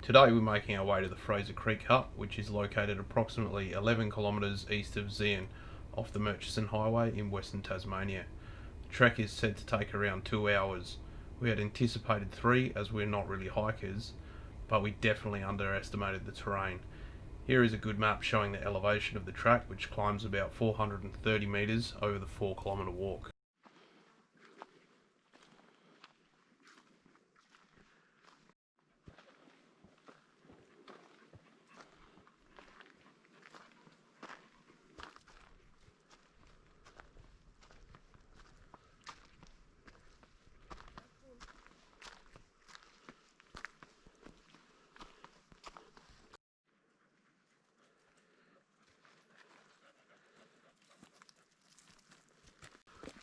Today we're making our way to the Fraser Creek hut, which is located approximately 11 kilometres east of Zeehan, off the Murchison Highway in Western Tasmania. The trek is said to take around 2 hours. We had anticipated 3 as we're not really hikers, but we definitely underestimated the terrain. Here is a good map showing the elevation of the track, which climbs about 430 metres over the 4-kilometre walk.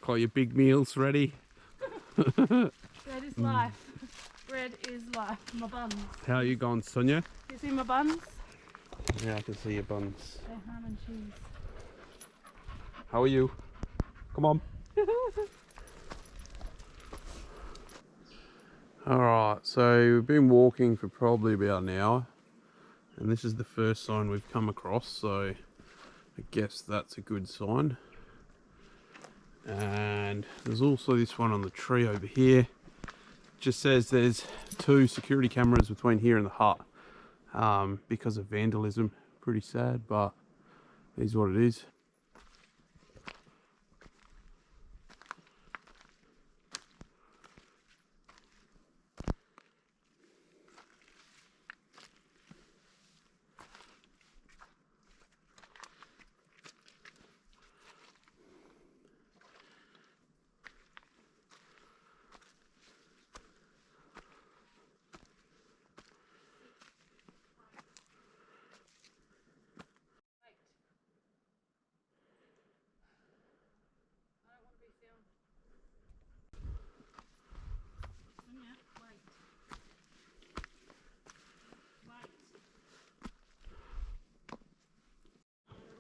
Got your big meals ready? Bread is life. Bread is life. My buns. How are you going, Sonia? You see my buns? Yeah, I can see your buns. They're ham and cheese. How are you? Come on. Alright, so we've been walking for probably about an hour, and this is the first sign we've come across, so I guess that's a good sign. And there's also this one on the tree over here. It just says there's 2 security cameras between here and the hut because of vandalism. Pretty sad, but it is what it is.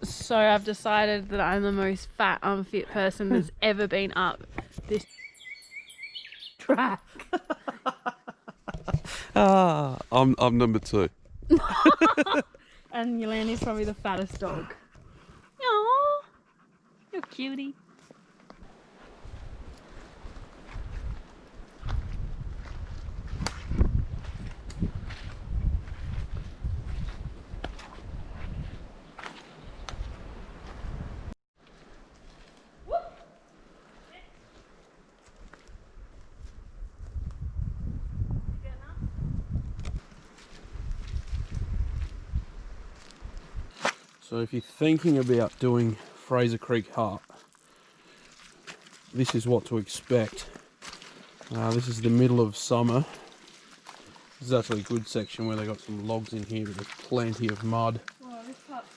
So I've decided that I'm the most fat, unfit person that's ever been up this track. I'm number 2. And Yolani's probably the fattest dog. Aww, you're a cutie. So if you're thinking about doing Fraser Creek hut, this is what to expect. This is the middle of summer. This is actually a good section where they got some logs in here, but there's plenty of mud. Oh, this hut's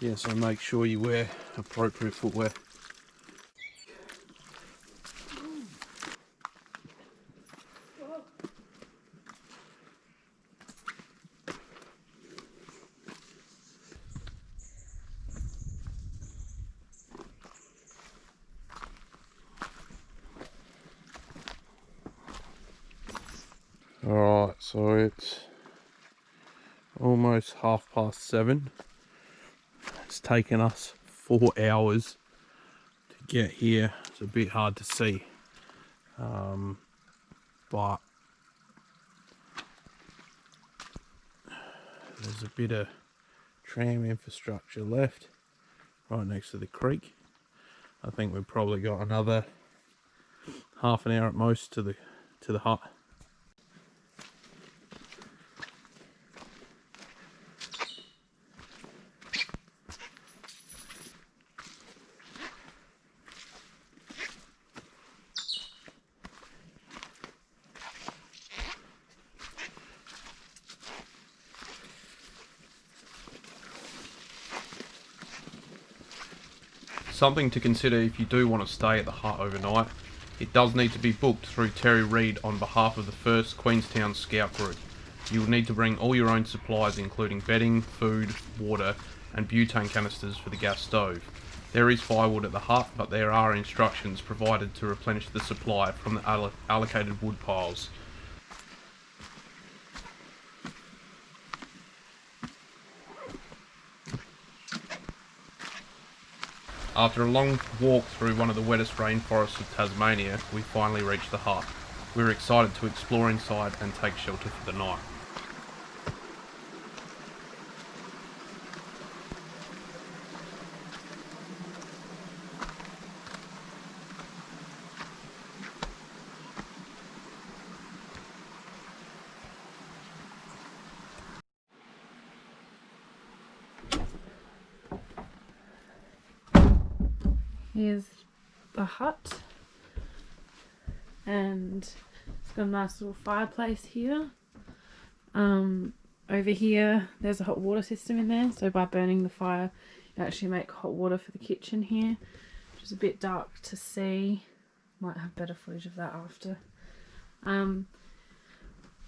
Yeah, so make sure you wear appropriate footwear. Alright, so it's almost 7:30. It's taken us 4 hours to get here. It's a bit hard to see, but there's a bit of tram infrastructure left right next to the creek. I think we've probably got another half an hour at most to the hut. Something to consider if you do want to stay at the hut overnight. It does need to be booked through Terry Reid on behalf of the 1st Queenstown Scout Group. You will need to bring all your own supplies, including bedding, food, water and butane canisters for the gas stove. There is firewood at the hut, but there are instructions provided to replenish the supply from the allocated wood piles. After a long walk through one of the wettest rainforests of Tasmania, we finally reached the hut. We were excited to explore inside and take shelter for the night. Here's the hut, and it's got a nice little fireplace here. Over here there's a hot water system in there, so by burning the fire you actually make hot water for the kitchen here, which is a bit dark to see. Might have better footage of that after.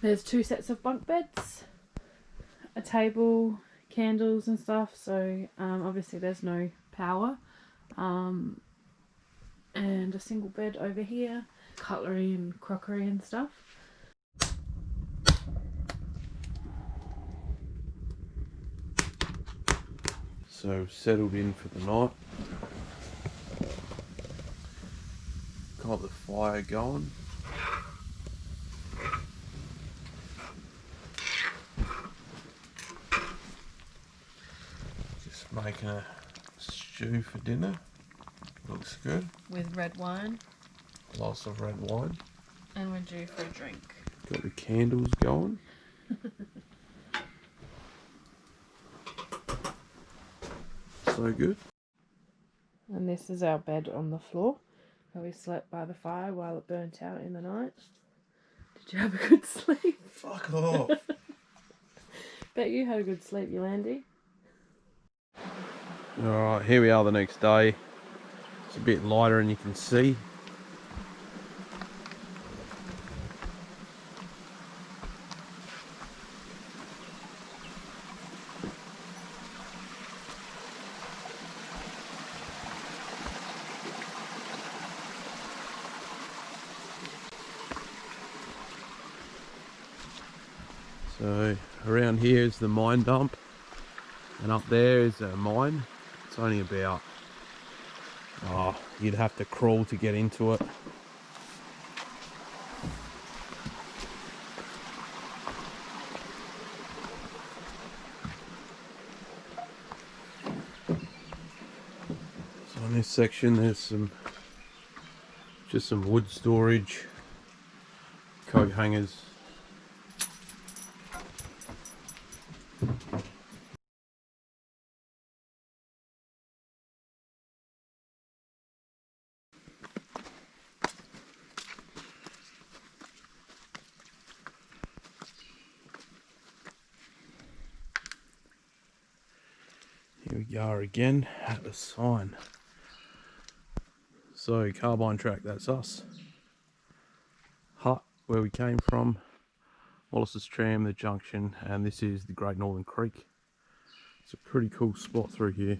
There's 2 sets of bunk beds, a table, candles and stuff, so obviously there's no power. And a single bed over here, cutlery and crockery and stuff. So settled in for the night. Got the fire going. Just making a stew for dinner. Looks good. With red wine. Lots of red wine. And we're due for a drink. Got the candles going. So good. And this is our bed on the floor, where we slept by the fire while it burnt out in the night. Did you have a good sleep? Fuck off. Bet you had a good sleep, Yolandi. Alright, here we are the next day. It's a bit lighter and you can see. So around here is the mine dump, and up there is a mine. It's only about, you'd have to crawl to get into it. So in this section there's just some wood storage, coat hangers. Here we are again at the sign. So carbine track, that's us. Hut, where we came from. Wallace's Tram, the junction, and this is the Great Northern Creek. It's a pretty cool spot through here.